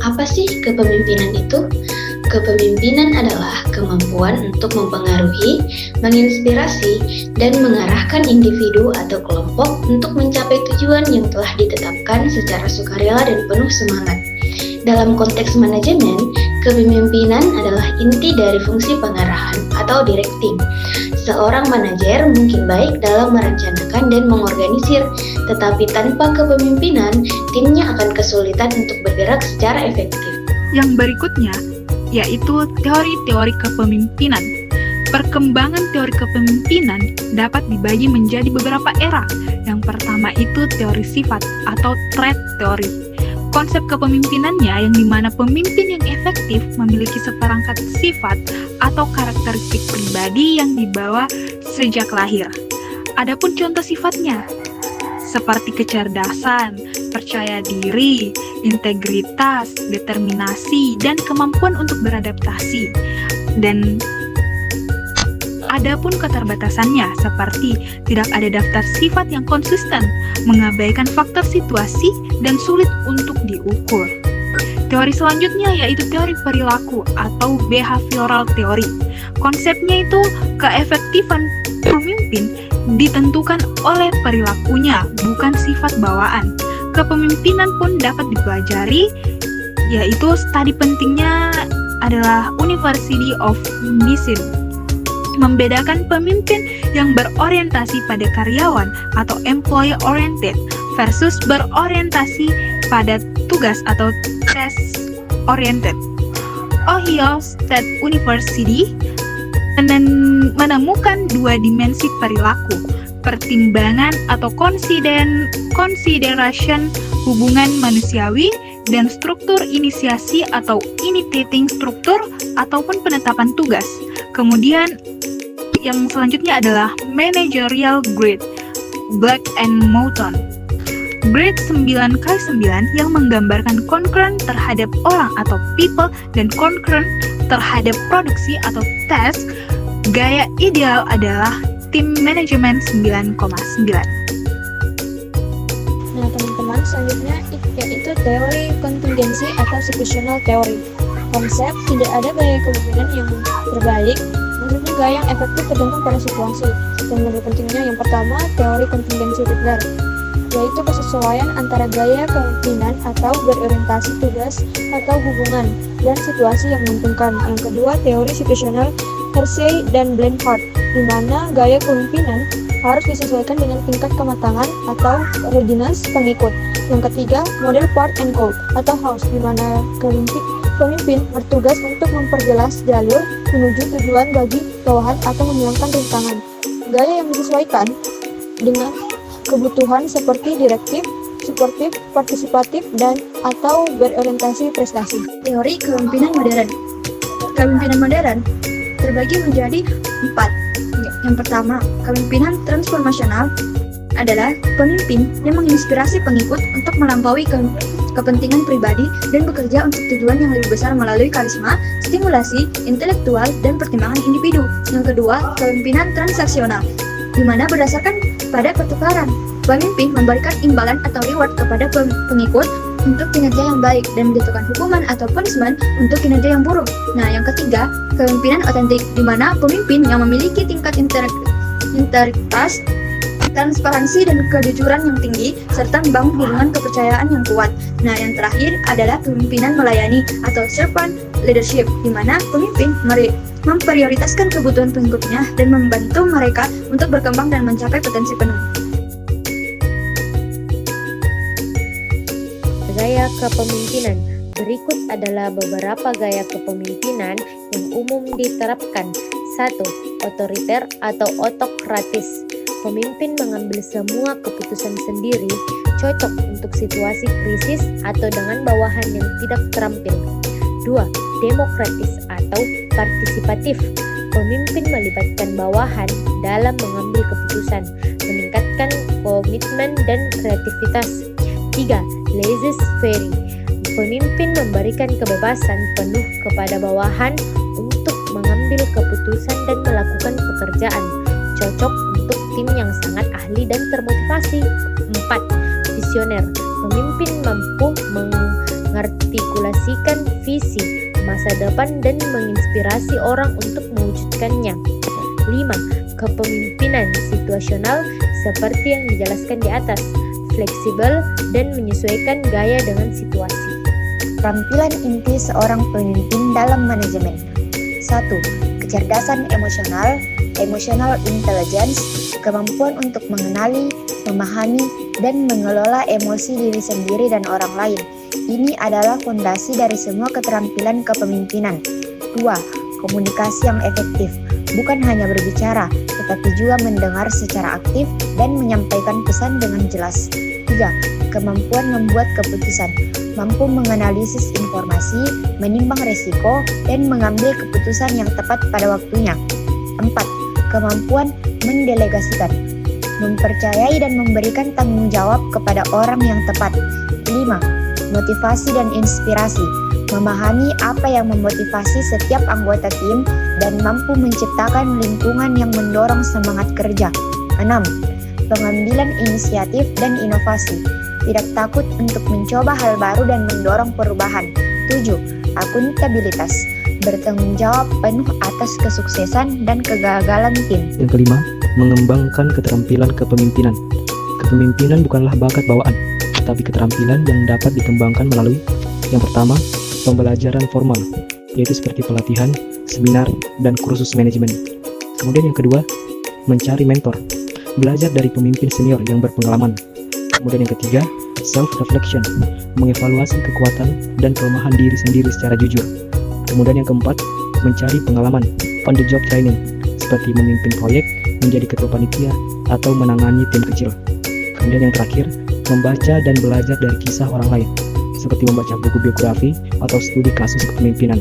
Apa sih kepemimpinan itu? Kepemimpinan adalah kemampuan untuk mempengaruhi, menginspirasi, dan mengarahkan individu atau kelompok untuk mencapai tujuan yang telah ditetapkan secara sukarela dan penuh semangat. Dalam konteks manajemen, kepemimpinan adalah inti dari fungsi pengarahan atau directing. Seorang manajer mungkin baik dalam merencanakan dan mengorganisir, tetapi tanpa kepemimpinan, timnya akan kesulitan untuk bergerak secara efektif. Yang berikutnya yaitu teori-teori kepemimpinan. Perkembangan teori kepemimpinan dapat dibagi menjadi beberapa era. Yang pertama itu teori sifat atau trait teori. Konsep kepemimpinannya yang dimana pemimpin yang efektif memiliki seperangkat sifat atau karakteristik pribadi yang dibawa sejak lahir. Adapun contoh sifatnya, seperti kecerdasan, percaya diri, integritas, determinasi, dan kemampuan untuk beradaptasi. Dan adapun keterbatasannya, seperti tidak ada daftar sifat yang konsisten, mengabaikan faktor situasi, dan sulit untuk diukur. Teori selanjutnya yaitu teori perilaku atau behavioral theory. Konsepnya itu keefektifan pemimpin ditentukan oleh perilakunya, bukan sifat bawaan. Kepemimpinan pun dapat dipelajari, yaitu studi pentingnya adalah University of Mission. Membedakan pemimpin yang berorientasi pada karyawan atau employee oriented versus berorientasi pada tugas atau task oriented. Ohio State University menemukan dua dimensi perilaku, pertimbangan atau consideration hubungan manusiawi, dan struktur inisiasi atau initiating struktur ataupun penetapan tugas. Kemudian yang selanjutnya adalah managerial grade, Black and Moulton. Grade 9x9 yang menggambarkan concurrent terhadap orang atau people dan concurrent terhadap produksi atau task. Gaya ideal adalah tim manajemen 9,9. Nah teman-teman, selanjutnya yaitu teori kontingensi atau situational theory. Konsep tidak ada gaya kepemimpinan yang terbaik, maksudnya gaya yang efektif tergantung pada situasi. Dan lebih pentingnya yang pertama, teori kontingensi Wigner, yaitu kesesuaian antara gaya kepemimpinan atau berorientasi tugas atau hubungan dan situasi yang menguntungkan. Yang kedua, teori situational Hersey dan Blanchard, di mana gaya kepemimpinan harus disesuaikan dengan tingkat kematangan atau readiness pengikut. Yang ketiga, model Part and Code atau House, di mana pemimpin bertugas untuk memperjelas jalur menuju tujuan bagi bawahan atau menghilangkan rintangan. Gaya yang disesuaikan dengan kebutuhan seperti direktif, suportif, partisipatif, dan atau berorientasi prestasi. Teori kepemimpinan modern. Kepemimpinan modern terbagi menjadi 4. Yang pertama, kepemimpinan transformasional adalah pemimpin yang menginspirasi pengikut untuk melampaui kepentingan pribadi dan bekerja untuk tujuan yang lebih besar melalui karisma, stimulasi, intelektual, dan pertimbangan individu. Yang kedua, kepemimpinan transaksional, di mana berdasarkan pada pertukaran, pemimpin memberikan imbalan atau reward kepada pengikut untuk kinerja yang baik dan menjatuhkan hukuman atau punishment untuk kinerja yang buruk. Nah, yang ketiga, kepemimpinan otentik, di mana pemimpin yang memiliki tingkat integritas, transparansi, dan kejujuran yang tinggi, serta membangun hubungan kepercayaan yang kuat. Nah, yang terakhir adalah kepemimpinan melayani atau servant leadership, di mana pemimpin memprioritaskan kebutuhan pengikutnya dan membantu mereka untuk berkembang dan mencapai potensi penuh. Gaya kepemimpinan. Berikut adalah beberapa gaya kepemimpinan yang umum diterapkan. 1. Otoriter atau otokratis. Pemimpin mengambil semua keputusan sendiri, cocok untuk situasi krisis atau dengan bawahan yang tidak terampil. 2. Demokratis atau partisipatif. Pemimpin melibatkan bawahan dalam mengambil keputusan, meningkatkan komitmen dan kreativitas. 3. Laissez-faire. Pemimpin memberikan kebebasan penuh kepada bawahan untuk mengambil keputusan dan melakukan pekerjaan, cocok untuk tim yang sangat ahli dan termotivasi. 4. Visioner. Pemimpin mampu mengartikulasikan visi masa depan dan menginspirasi orang untuk mewujudkannya. 5. Kepemimpinan situasional seperti yang dijelaskan di atas, fleksibel dan menyesuaikan gaya dengan situasi. Keterampilan inti seorang pemimpin dalam manajemen. 1. Kecerdasan emosional, emotional intelligence, kemampuan untuk mengenali, memahami, dan mengelola emosi diri sendiri dan orang lain. Ini adalah fondasi dari semua keterampilan kepemimpinan. 2. Komunikasi yang efektif, bukan hanya berbicara, tetapi juga mendengar secara aktif dan menyampaikan pesan dengan jelas. 3. Kemampuan membuat keputusan, mampu menganalisis informasi, menimbang resiko, dan mengambil keputusan yang tepat pada waktunya. 4. Kemampuan mendelegasikan, mempercayai dan memberikan tanggung jawab kepada orang yang tepat. 5. Motivasi dan inspirasi, memahami apa yang memotivasi setiap anggota tim dan mampu menciptakan lingkungan yang mendorong semangat kerja. 6. Pengambilan inisiatif dan inovasi, tidak takut untuk mencoba hal baru dan mendorong perubahan. 7. Akuntabilitas, bertanggung jawab penuh atas kesuksesan dan kegagalan tim. Yang kelima, mengembangkan keterampilan kepemimpinan. Kepemimpinan bukanlah bakat bawaan, tetapi keterampilan yang dapat dikembangkan melalui yang pertama, pembelajaran formal, yaitu seperti pelatihan, seminar, dan kursus manajemen. Kemudian yang kedua, mencari mentor, belajar dari pemimpin senior yang berpengalaman. Kemudian yang ketiga, self-reflection, mengevaluasi kekuatan dan kelemahan diri sendiri secara jujur. Kemudian yang keempat, mencari pengalaman, on-the-job training, seperti memimpin proyek, menjadi ketua panitia, atau menangani tim kecil. Kemudian yang terakhir, membaca dan belajar dari kisah orang lain, seperti membaca buku biografi atau studi kasus kepemimpinan.